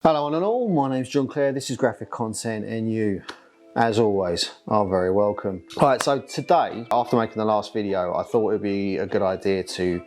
Hello one and all, my name's John Clare, this is Graffik Content and you, as always, are very welcome. Alright, so today, after making the last video, I thought it would be a good idea to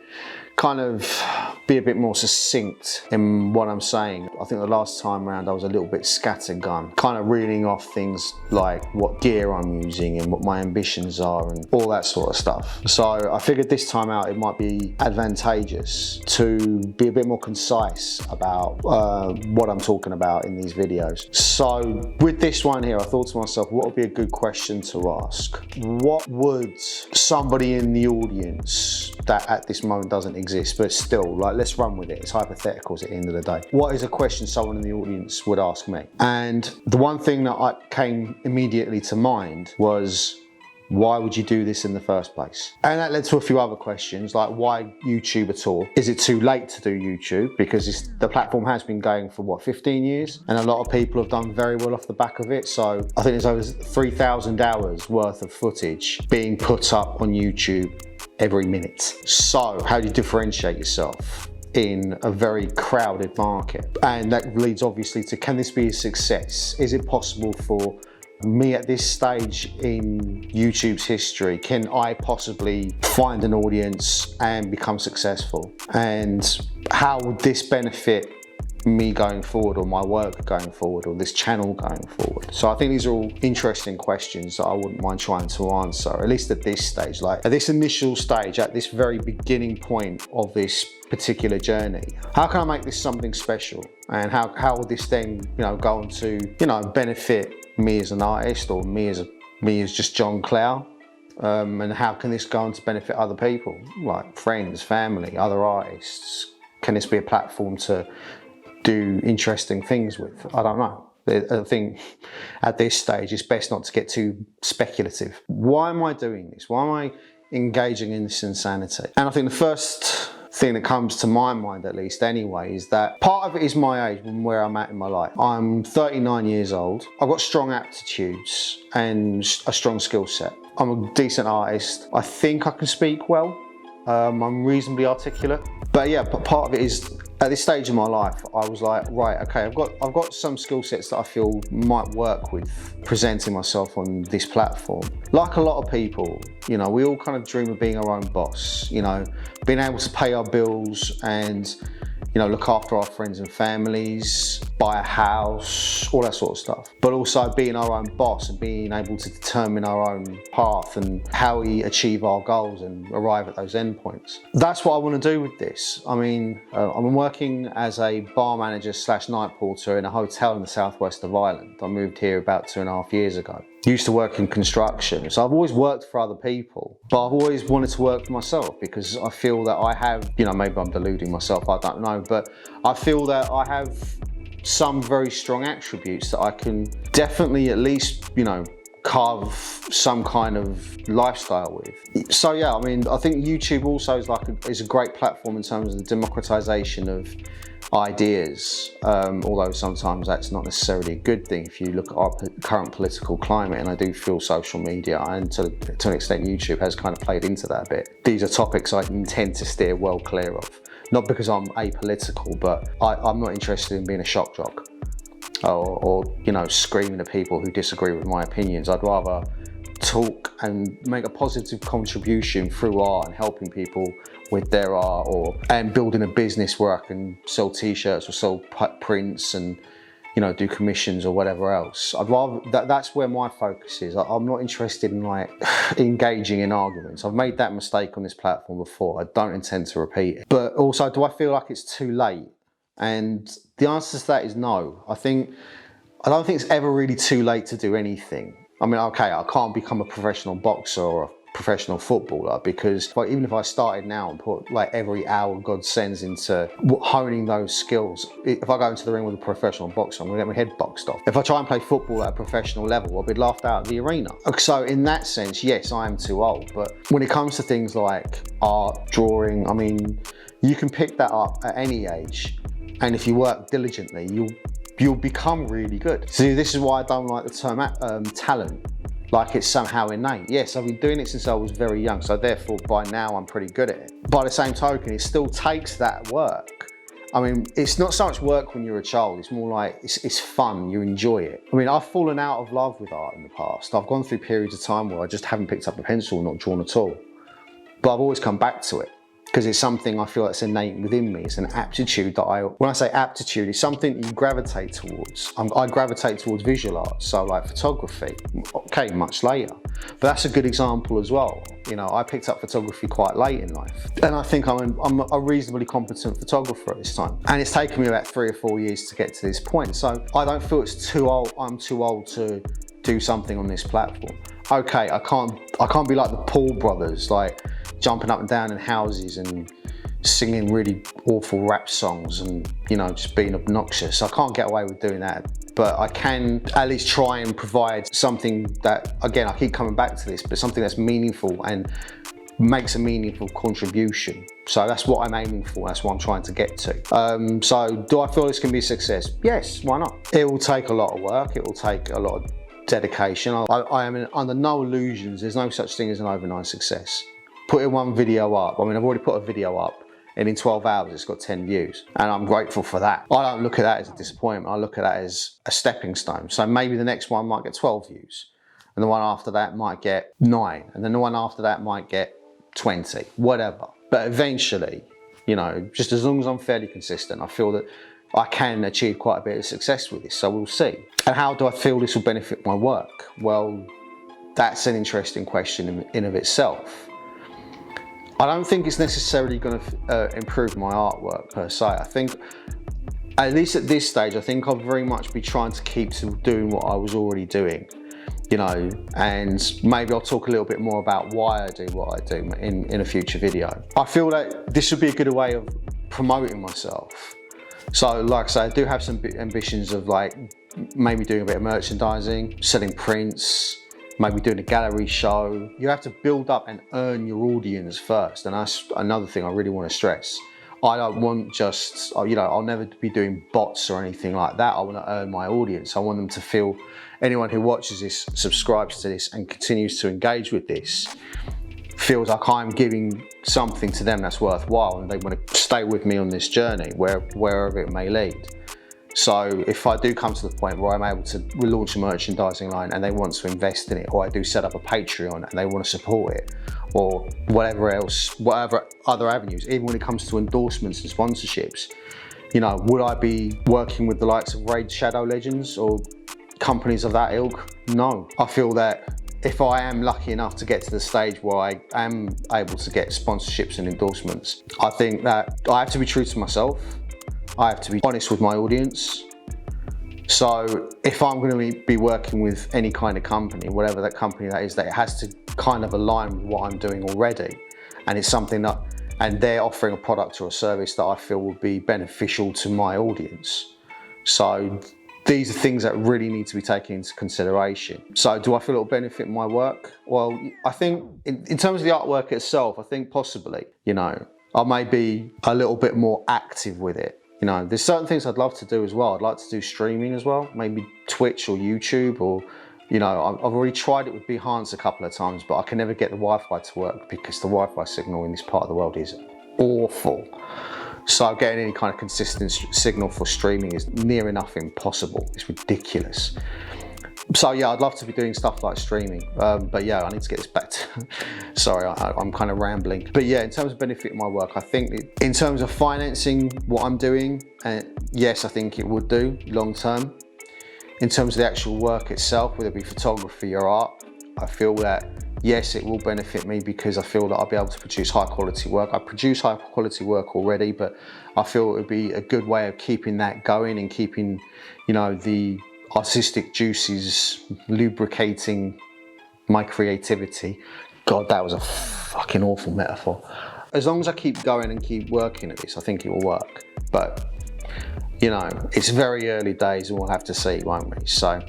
kind of be a bit more succinct in what I'm saying. I think the last time around I was a little bit scattergun, kind of reeling off things like what gear I'm using and what my ambitions are and all that sort of stuff. So I figured this time out it might be advantageous to be a bit more concise about what I'm talking about in these videos. So with this one here, I thought to myself, what would be a good question to ask? What would somebody in the audience that at this moment doesn't exist, but still, like, let's run with it. It's hypotheticals at the end of the day. What is a question someone in the audience would ask me? And the one thing that came immediately to mind was, why would you do this in the first place? And that led to a few other questions, like why YouTube at all? Is it too late to do YouTube? Because the platform has been going for what, 15 years? And a lot of people have done very well off the back of it. So I think there's over 3,000 hours worth of footage being put up on YouTube every minute. So how do you differentiate yourself in a very crowded market? And that leads obviously to, can this be a success? Is it possible for me at this stage in YouTube's history? Can I possibly find an audience and become successful? And how would this benefit me going forward, or my work going forward, or this channel going forward? So I think these are all interesting questions that I wouldn't mind trying to answer, at least at this stage, like at this initial stage, at this very beginning point of this particular journey. How can I make this something special? And how will this then, go on to, benefit me as an artist, or me as just John Clare? And how can this go on to benefit other people, like friends, family, other artists? Can this be a platform to do interesting things with? I don't know. I think at this stage it's best not to get too speculative. Why am I doing this? Why am I engaging in this insanity? And I think the first thing that comes to my mind, at least anyway, is that part of it is my age and where I'm at in my life. I'm 39 years old. I've got strong aptitudes and a strong skill set. I'm a decent artist. I think I can speak well. I'm reasonably articulate. But yeah, but part of it is, at this stage in my life, I was like, right, okay, I've got some skill sets that I feel might work with presenting myself on this platform. Like a lot of people, we all kind of dream of being our own boss, being able to pay our bills and, look after our friends and families, buy a house, all that sort of stuff. But also being our own boss and being able to determine our own path and how we achieve our goals and arrive at those endpoints. That's what I want to do with this. I mean, I'm working as a bar manager / night porter in a hotel in the southwest of Ireland. I moved here about 2.5 years ago. Used to work in construction, so I've always worked for other people, but I've always wanted to work for myself because I feel that I have, maybe I'm deluding myself, I don't know, but I feel that I have some very strong attributes that I can definitely at least, carve some kind of lifestyle with. So yeah, I mean, I think YouTube also is a great platform in terms of the democratization of ideas, although sometimes that's not necessarily a good thing if you look at our current political climate, and I do feel social media, and to an extent YouTube has kind of played into that a bit. These are topics I intend to steer well clear of, not because I'm apolitical, but I'm not interested in being a shock jock or screaming at people who disagree with my opinions. I'd rather talk and make a positive contribution through art and helping people with their art, and building a business where I can sell t-shirts or sell prints and do commissions or whatever else. I'd rather that's where my focus is. I'm not interested in engaging in arguments. I've made that mistake on this platform before. I don't intend to repeat it. But also, do I feel like it's too late? And the answer to that is no. I don't think it's ever really too late to do anything. I mean, okay, I can't become a professional boxer or a professional footballer, because even if I started now and put every hour God sends into honing those skills, if I go into the ring with a professional boxer, I'm gonna get my head boxed off. If I try and play football at a professional level, I'll be laughed out of the arena. So in that sense, yes, I am too old. But when it comes to things like art, drawing, I mean, you can pick that up at any age, and if you work diligently, you'll become really good. So this is why I don't like the term talent, like it's somehow innate. Yes, I've been doing it since I was very young, so therefore by now I'm pretty good at it. By the same token, it still takes that work I mean, it's not so much work when you're a child, it's more like, it's fun, you enjoy it. I mean, I've fallen out of love with art in the past. I've gone through periods of time where I just haven't picked up a pencil, not drawn at all. But I've always come back to it, because it's something I feel that's innate within me. It's an aptitude that when I say aptitude, it's something that you gravitate towards. I gravitate towards visual art, so like photography, okay, much later. But that's a good example as well. You know, I picked up photography quite late in life. And I think I'm a reasonably competent photographer at this time. And it's taken me about 3 or 4 years to get to this point. So I don't feel it's too old, I'm too old to do something on this platform. Okay, I can't be like the Paul brothers, like jumping up and down in houses and singing really awful rap songs and, you know, just being obnoxious. I can't get away with doing that, but I can at least try and provide something that, again, I keep coming back to this, but something that's meaningful and makes a meaningful contribution. So that's what I'm aiming for, that's what I'm trying to get to. So do I feel this can be a success? Yes, why not? It will take a lot of work, it will take a lot of dedication. I am under no illusions, there's no such thing as an overnight success. Putting one video up, I mean, I've already put a video up and in 12 hours it's got 10 views and I'm grateful for that. I don't look at that as a disappointment, I look at that as a stepping stone. So maybe the next one might get 12 views and the one after that might get 9 and then the one after that might get 20, whatever. But eventually, you know, just as long as I'm fairly consistent, I feel that I can achieve quite a bit of success with this, so we'll see. And how do I feel this will benefit my work? Well, that's an interesting question in of itself. I don't think it's necessarily going to improve my artwork per se. I think, at least at this stage, I think I'll very much be trying to keep to doing what I was already doing, you know, and maybe I'll talk a little bit more about why I do what I do in a future video. I feel that this would be a good way of promoting myself. So like I say, I do have some ambitions of like maybe doing a bit of merchandising, selling prints, maybe doing a gallery show. You have to build up and earn your audience first, and that's another thing I really want to stress. I don't want just, you know, I'll never be doing bots or anything like that. I want to earn my audience. I want them to feel, anyone who watches this, subscribes to this and continues to engage with this, feels like I'm giving something to them that's worthwhile and they want to stay with me on this journey, wherever it may lead. So if I do come to the point where I'm able to relaunch a merchandising line and they want to invest in it, or I do set up a Patreon and they want to support it, or whatever else, whatever other avenues, even when it comes to endorsements and sponsorships, you know, would I be working with the likes of Raid Shadow Legends or companies of that ilk? No. I feel that if I am lucky enough to get to the stage where I am able to get sponsorships and endorsements, I think that I have to be true to myself. I have to be honest with my audience. So if I'm going to be working with any kind of company, whatever that company that is, that it has to kind of align with what I'm doing already. And it's something that, and they're offering a product or a service that I feel will be beneficial to my audience. So these are things that really need to be taken into consideration. So do I feel it'll benefit my work? Well, I think in terms of the artwork itself, I think possibly, you know, I may be a little bit more active with it. You know, there's certain things I'd love to do as well. I'd like to do streaming as well, maybe Twitch or YouTube, or, you know, I've already tried it with Behance a couple of times, but I can never get the Wi-Fi to work because the Wi-Fi signal in this part of the world is awful. So getting any kind of consistent signal for streaming is near enough impossible. It's ridiculous. So yeah, I'd love to be doing stuff like streaming, but yeah, I need to get this back to, sorry, I'm kind of rambling. But yeah, in terms of benefiting my work, I think in terms of financing what I'm doing, yes, I think it would do long term. In terms of the actual work itself, whether it be photography or art, I feel that yes, it will benefit me because I feel that I'll be able to produce high quality work. I produce high quality work already, but I feel it would be a good way of keeping that going and keeping, you know, the artistic juices lubricating my creativity. God, that was a fucking awful metaphor. As long as I keep going and keep working at this, I think it will work. But, you know, it's very early days and we'll have to see, won't we? So,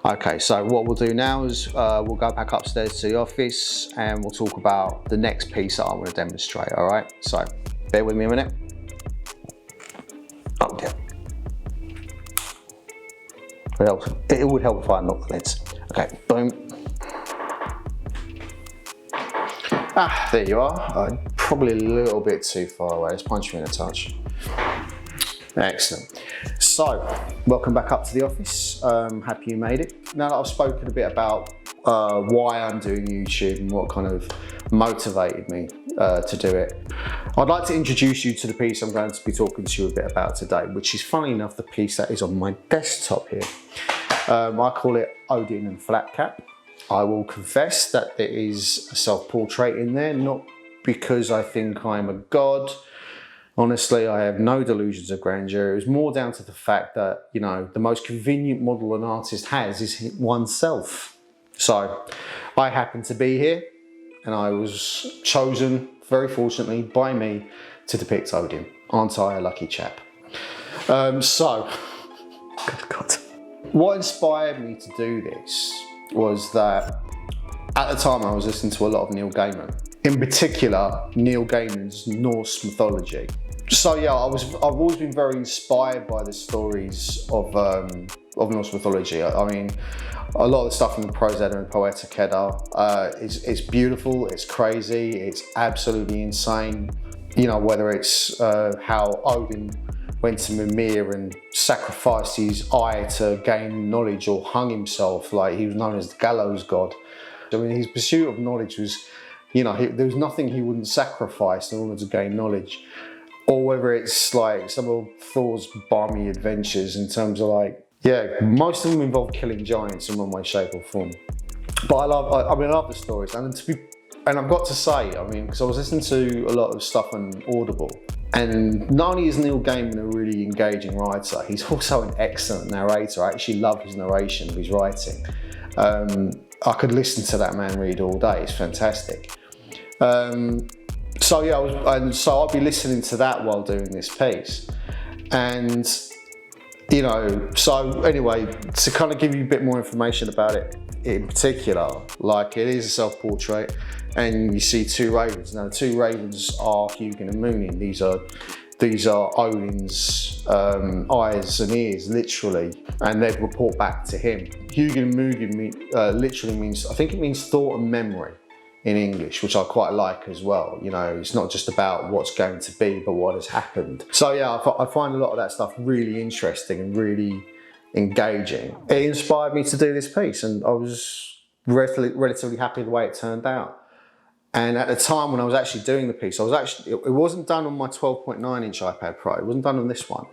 okay, so what we'll do now is we'll go back upstairs to the office and we'll talk about the next piece that I want to demonstrate, all right? So, bear with me a minute. Oh, yeah. It would help if I unlock the lids. Okay, boom. Ah, there you are. Probably a little bit too far away. Let's punch you in a touch. Excellent. So, welcome back up to the office. Happy you made it. Now that I've spoken a bit about why I'm doing YouTube and what kind of motivated me to do it, I'd like to introduce you to the piece I'm going to be talking to you a bit about today, which is, funny enough, the piece that is on my desktop here. I call it Odin and Flat Cap. I will confess that there is a self-portrait in there, not because I think I'm a god. Honestly, I have no delusions of grandeur. It was more down to the fact that, you know, the most convenient model an artist has is oneself. So I happen to be here, and I was chosen, very fortunately, by me to depict Odin. Aren't I a lucky chap? Good God. What inspired me to do this was that at the time I was listening to a lot of Neil Gaiman. In particular, Neil Gaiman's Norse mythology. So yeah, I've always been very inspired by the stories of Norse mythology. I mean, a lot of the stuff in the Prose Edda and Poetic Edda, it's beautiful, it's crazy, it's absolutely insane. You know, whether it's how Odin went to Mimir and sacrificed his eye to gain knowledge, or hung himself, like he was known as the gallows god. I mean, his pursuit of knowledge was, you know, there was nothing he wouldn't sacrifice in order to gain knowledge. Or whether it's like some of Thor's barmy adventures in terms of like, yeah, most of them involve killing giants in one way, shape or form. But I love the stories. And I've got to say, I mean, because I was listening to a lot of stuff on Audible, and not only is Neil Gaiman a really engaging writer, he's also an excellent narrator. I actually love his narration of his writing. I could listen to that man read all day, it's fantastic. So yeah, so I'll be listening to that while doing this piece. And, you know, so anyway, to kind of give you a bit more information about it in particular, like it is a self-portrait, and you see two ravens. Now the two ravens are Hugin and Munin. These are Odin's eyes and ears, literally, and they report back to him. Hugin and Munin literally means, I think it means thought and memory in English, which I quite like as well. You know, it's not just about what's going to be, but what has happened. So yeah, I find a lot of that stuff really interesting and really engaging. It inspired me to do this piece, and I was relatively happy the way it turned out. And at the time when I was actually doing the piece, it wasn't done on my 12.9 inch iPad Pro. It wasn't done on this one.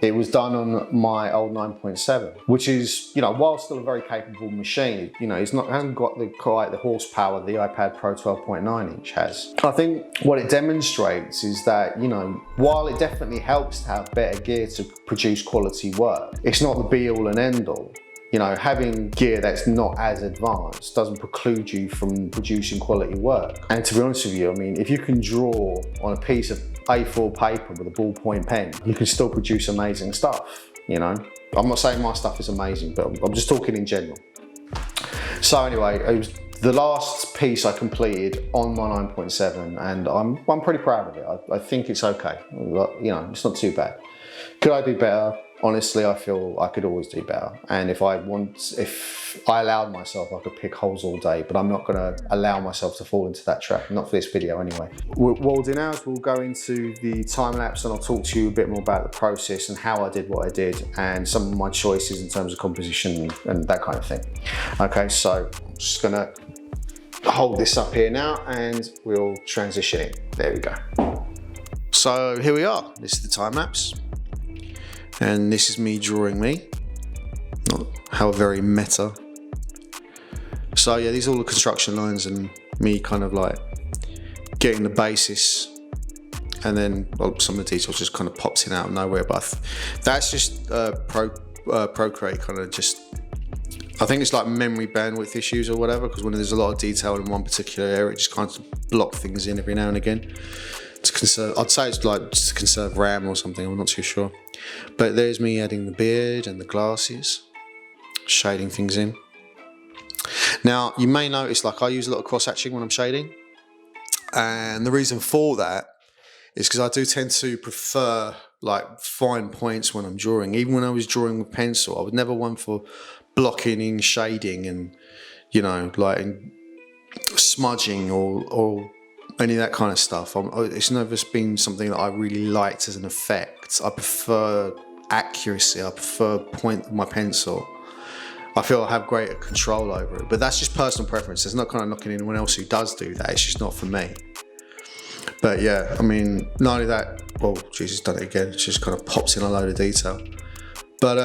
It was done on my old 9.7, which is, you know, while still a very capable machine, you know, hasn't got quite the horsepower the iPad Pro 12.9 inch has. I think what it demonstrates is that, you know, while it definitely helps to have better gear to produce quality work, it's not the be all and end all. You know, having gear that's not as advanced doesn't preclude you from producing quality work. And to be honest with you, I mean, if you can draw on a piece of A4 paper with a ballpoint pen, you can still produce amazing stuff, you know? I'm not saying my stuff is amazing, but I'm just talking in general. So anyway, it was the last piece I completed on my 9.7, and I'm pretty proud of it. I think it's okay. You know, it's not too bad. Could I do better? Honestly, I feel I could always do better. And if I allowed myself, I could pick holes all day, but I'm not gonna allow myself to fall into that trap, not for this video anyway. What we'll do now is we'll go into the time lapse, and I'll talk to you a bit more about the process and how I did what I did, and some of my choices in terms of composition and that kind of thing. Okay, so I'm just gonna hold this up here now and we'll transition it. There we go. So here we are, this is the time lapse. And this is me drawing me, not how very meta. So yeah, these are all the construction lines and me kind of like getting the basis, and then some of the details just kind of pops in out of nowhere. But that's just Procreate kind of just, I think it's like memory bandwidth issues or whatever, because when there's a lot of detail in one particular area, it just kind of block things in every now and again. To conserve, I'd say it's like just to conserve RAM or something, I'm not too sure. But there's me adding the beard and the glasses, shading things in. Now, you may notice like I use a lot of cross-hatching when I'm shading. And the reason for that is because I do tend to prefer like fine points when I'm drawing. Even when I was drawing with pencil, I was never one for blocking in shading and, you know, like smudging or any of that kind of stuff. It's never been something that I really liked as an effect. I prefer accuracy. I prefer point of my pencil. I feel I have greater control over it, but that's just personal preference. There's not kind of knocking anyone else who does do that. It's just not for me. But yeah, I mean, not only that, well, Jesus, done it again. It just kind of pops in a load of detail. But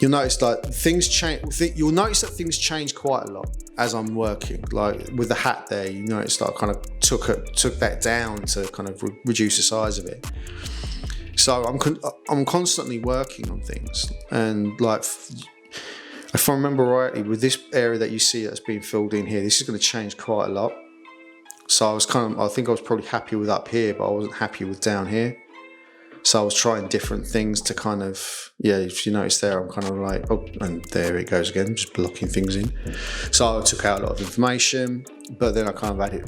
you'll notice like things change. You'll notice that things change quite a lot as I'm working. Like with the hat there, you notice that I kind of took that down to kind of reduce the size of it. So I'm constantly working on things, and like, if I remember rightly, with this area that you see that's being filled in here, this is going to change quite a lot. So I think I was probably happy with up here, but I wasn't happy with down here. So I was trying different things to kind of, yeah, if you notice there, I'm kind of like, oh, and there it goes again, just blocking things in. So I took out a lot of information, but then I kind of added,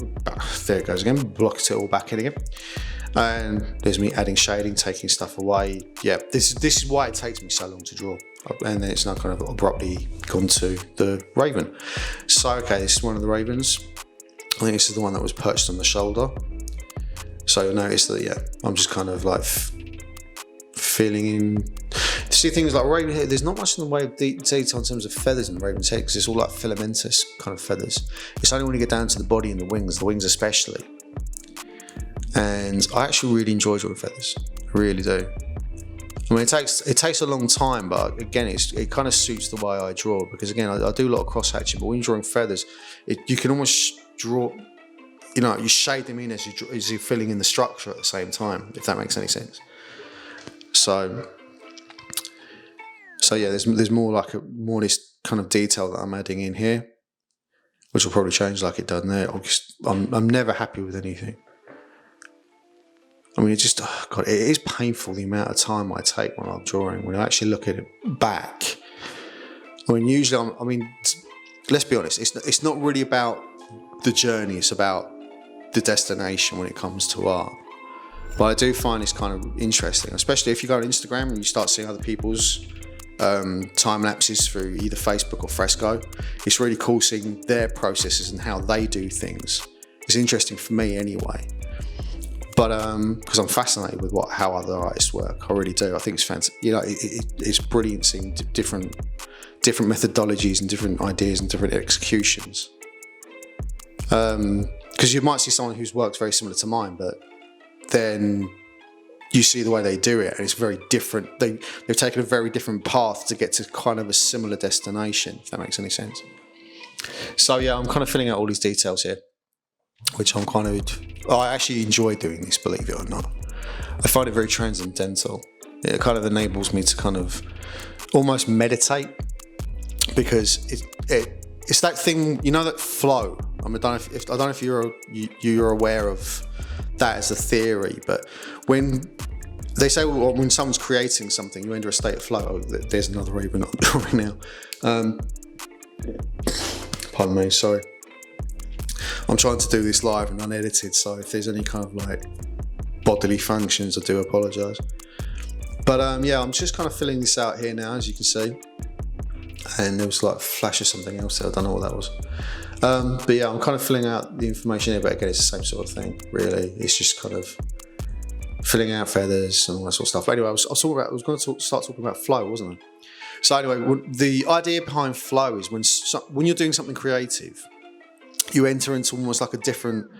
there it goes again, blocked it all back in again. And there's me adding shading, taking stuff away. Yeah, this is why it takes me so long to draw. And then it's now kind of abruptly gone to the raven. So, okay, this is one of the ravens. I think this is the one that was perched on the shoulder. So you'll notice that, yeah, I'm just kind of like filling in. To see things like raven head, there's not much in the way of detail in terms of feathers in raven's head, because it's all like filamentous kind of feathers. It's only when you get down to the body and the wings especially. And I actually really enjoy drawing feathers. I really do. I mean, it takes a long time, but again, it kind of suits the way I draw, because again, I do a lot of cross hatching, but when you're drawing feathers, you can almost draw, you know, you shade them in as you're filling in the structure at the same time, if that makes any sense. So yeah, there's more this kind of detail that I'm adding in here, which will probably change like it done there. I'm never happy with anything. I mean, God, it is painful the amount of time I take when I'm drawing. When I actually look at it back, I mean, usually, let's be honest, it's not really about the journey, it's about the destination when it comes to art. But I do find this kind of interesting, especially if you go on Instagram and you start seeing other people's time lapses through either Facebook or Fresco. It's really cool seeing their processes and how they do things. It's interesting for me anyway. But because I'm fascinated with how other artists work, I really do. I think it's fantastic. You know, it's brilliant seeing different methodologies and different ideas and different executions. Because you might see someone whose work's very similar to mine, but then you see the way they do it, and it's very different. They've taken a very different path to get to kind of a similar destination, if that makes any sense. So yeah, I'm kind of filling out all these details here, which I actually enjoy doing this, believe it or not. I find it very transcendental. It kind of enables me to kind of almost meditate, because it's that thing, you know, that flow. I don't know if you're aware of that as a theory, but when they say, well, when someone's creating something, you enter a state of flow. Oh, there's another raven right now. Pardon me, sorry. I'm trying to do this live and unedited, so if there's any kind of like bodily functions, I do apologise. But yeah, I'm just kind of filling this out here now, as you can see. And there was like a flash of something else there, I don't know what that was. But yeah, I'm kind of filling out the information here, but again, it's the same sort of thing, really. It's just kind of filling out feathers and all that sort of stuff. But anyway, I was going to start talking about flow, wasn't I? So anyway, the idea behind flow is when you're doing something creative, you enter into almost like a different,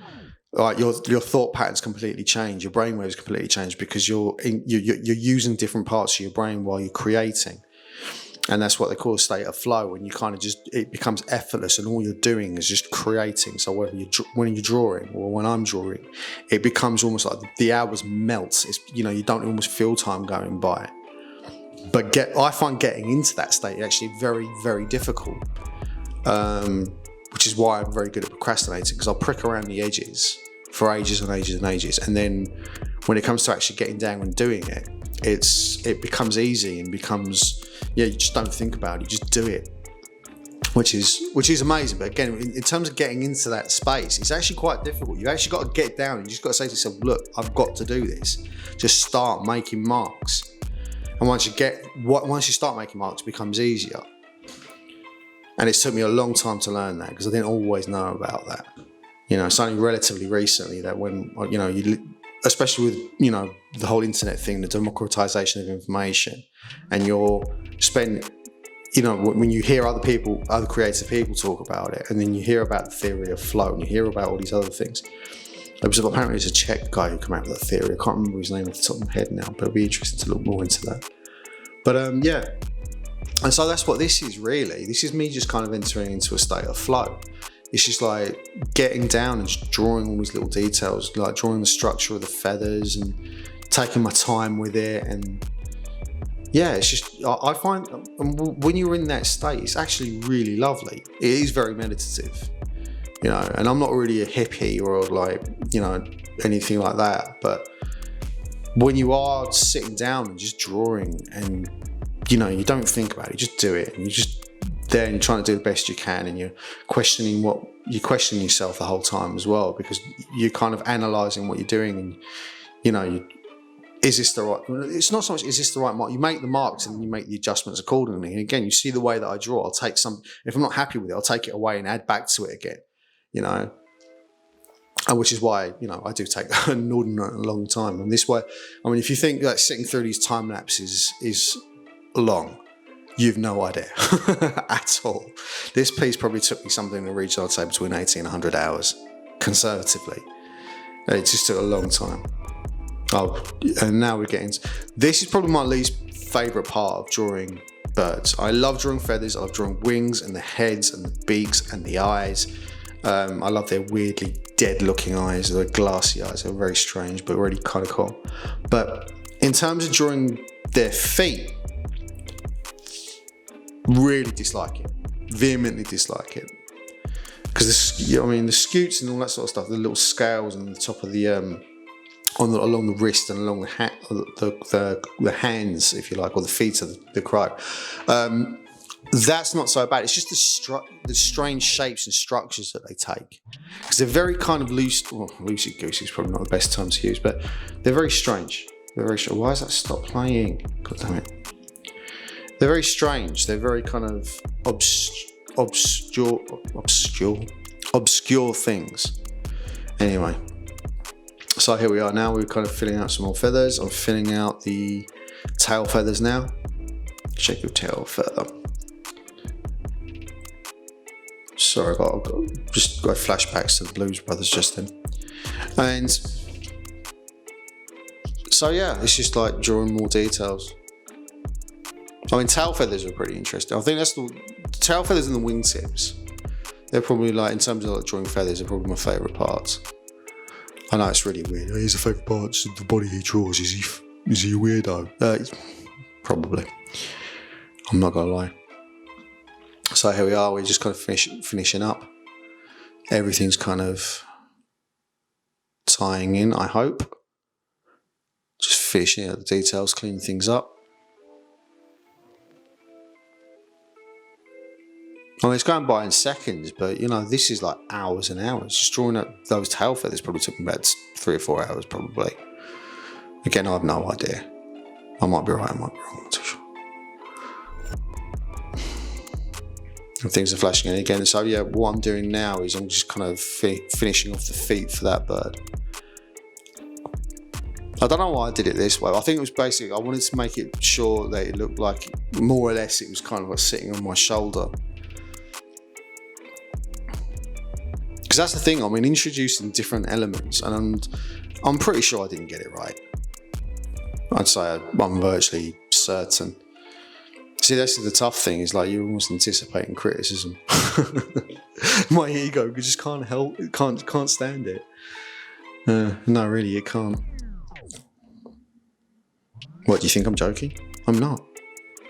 like your thought patterns completely change, your brainwaves completely change, because you're using different parts of your brain while you're creating. And that's what they call a state of flow, when you kind of it becomes effortless and all you're doing is just creating. So when you're drawing, or when I'm drawing, it becomes almost like the hours melt. It's, you know, you don't almost feel time going by. But I find getting into that state actually very, very difficult. Which is why I'm very good at procrastinating, because I'll prick around the edges for ages and ages and ages. And then when it comes to actually getting down and doing it, it becomes easy and becomes, yeah, you just don't think about it, you just do it, which is amazing. But again, in terms of getting into that space, it's actually quite difficult. You've actually got to get down, and you just got to say to yourself, look, I've got to do this. Just start making marks. And once you start making marks, it becomes easier. And it took me a long time to learn that, because I didn't always know about that. You know, it's only relatively recently that when, you know, especially with, you know, the whole internet thing, the democratization of information, and you're spend, you know, when you hear other creative people talk about it, and then you hear about the theory of flow, and you hear about all these other things. Apparently there's a Czech guy who came out with that theory. I can't remember his name off the top of my head now, but it'll be interesting to look more into that. But yeah, and so that's what this is really. This is me just kind of entering into a state of flow. It's just like getting down and just drawing all these little details, like drawing the structure of the feathers and taking my time with it. And yeah, it's just, I find when you're in that state, it's actually really lovely. It is very meditative, you know, and I'm not really a hippie or like, you know, anything like that. But when you are sitting down and just drawing, and, you know, you don't think about it, you just do it, and you're just there and you're trying to do the best you can, and you're questioning yourself the whole time as well, because you're kind of analysing what you're doing, and, you know, is this the right, it's not so much is this the right mark, you make the marks and you make the adjustments accordingly. And again, you see the way that I draw, I'll take some, if I'm not happy with it, I'll take it away and add back to it again, you know, and which is why, you know, I do take an inordinate long time. And this way, I mean, if you think that sitting through these time lapses is long, you've no idea at all. This piece probably took me something in the region, I'd say between 80 and 100 hours, conservatively. It just took a long time. Oh, and now we're getting, this is probably my least favourite part of drawing birds. I love drawing feathers, I love drawing wings and the heads and the beaks and the eyes. I love their weirdly dead looking eyes, their glassy eyes, they're very strange but really kind of cool. But in terms of drawing their feet, really dislike it, vehemently dislike it. Because I mean, the scutes and all that sort of stuff, the little scales on the top of the, along the wrist and along the hands, if you like, or the feet of the crow. That's not so bad. It's just the strange shapes and structures that they take, because they're very kind of loose. Well, loosey goosey is probably not the best time to use, but they're very strange. They're very strange. Why has that stopped playing? God damn it. They're very strange. They're very kind of obscure things. Anyway. So here we are now, we're kind of filling out some more feathers. I'm filling out the tail feathers now. Check your tail feather. Sorry, I got flashbacks to the Blues Brothers just then. And so yeah, it's just like drawing more details. I mean, tail feathers are pretty interesting. I think that's the tail feathers and the wingtips. They're probably, like, in terms of like drawing feathers, are probably my favourite parts. I know it's really weird. His favourite parts of the body he draws. Is he a weirdo? Probably. I'm not gonna lie. So here we are. We're just kind of finishing up. Everything's kind of tying in, I hope. Just finishing out the details, cleaning things up. I mean, it's going by in seconds, but, you know, this is like hours and hours. Just drawing up those tail feathers probably took me about 3 or 4 hours, probably. Again, I have no idea. I might be right, I might be wrong, I'm not too sure. And things are flashing in again. So yeah, what I'm doing now is I'm just kind of finishing off the feet for that bird. I don't know why I did it this way. I think it was basically, I wanted to make it sure that it looked like, more or less, it was kind of like sitting on my shoulder. Because that's the thing, I mean, introducing different elements, and I'm pretty sure I didn't get it right. I'd say I'm virtually certain. See, that's the tough thing, is like you're almost anticipating criticism. My ego just can't help, can't stand it. No, really, it can't. What, do you think I'm joking? I'm not.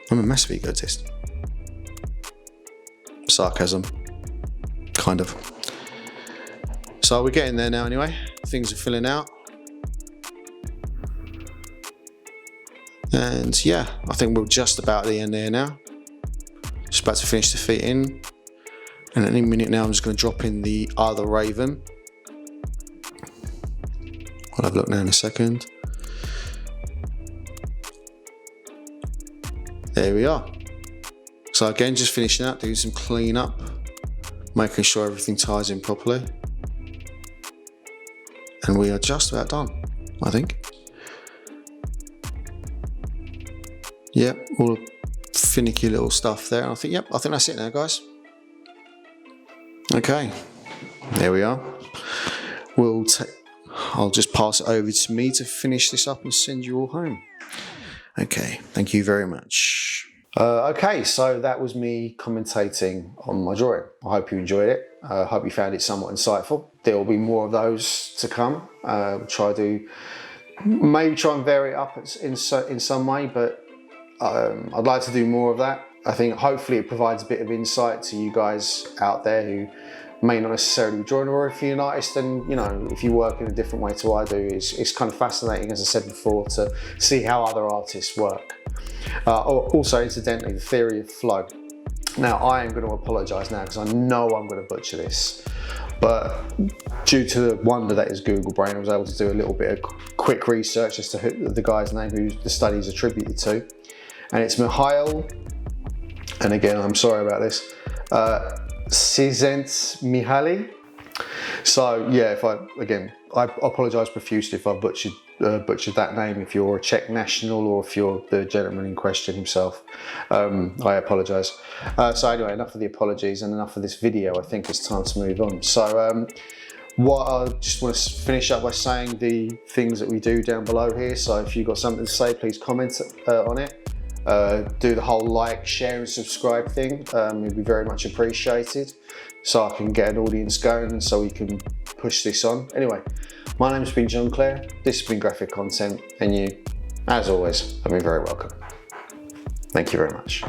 I'm a massive egotist. Sarcasm. Kind of. So we're getting there now anyway. Things are filling out. And yeah, I think we're just about at the end there now. Just about to finish the feet in. And any minute now I'm just going to drop in the other raven. I'll have a look now in a second. There we are. So again, just finishing up, doing some clean up, making sure everything ties in properly. And we are just about done. I think. Yep, all the finicky little stuff there. I think, yep, I think that's it now, guys. Okay, there we are. I'll just pass it over to me to finish this up and send you all home. Okay, thank you very much. Okay, so that was me commentating on my drawing. I hope you enjoyed it. I hope you found it somewhat insightful. There will be more of those to come. Maybe try and vary it up in some way, but I'd like to do more of that. I think hopefully it provides a bit of insight to you guys out there who may not necessarily be drawing, or if you're an artist and if you work in a different way to what I do, it's kind of fascinating, as I said before, to see how other artists work. Also, incidentally, the theory of flow. Now, I am going to apologise now because I know I'm going to butcher this, but due to the wonder that is Google Brain, I was able to do a little bit of quick research as to the guy's name who the study is attributed to, and it's Mihail, and again, I'm sorry about this, Csikszentmihalyi. So yeah, I apologise profusely if I butchered that name, if you're a Czech national or if you're the gentleman in question himself. I apologise. So anyway, enough of the apologies and enough of this video. I think it's time to move on. So what I just want to finish up by saying the things that we do down below here. So if you've got something to say, please comment on it. Do the whole like, share and subscribe thing. It'd be very much appreciated, so I can get an audience going and so we can push this on. Anyway, my name's been John Clare, this has been Graffik Content, and you, as always, have been very welcome. Thank you very much.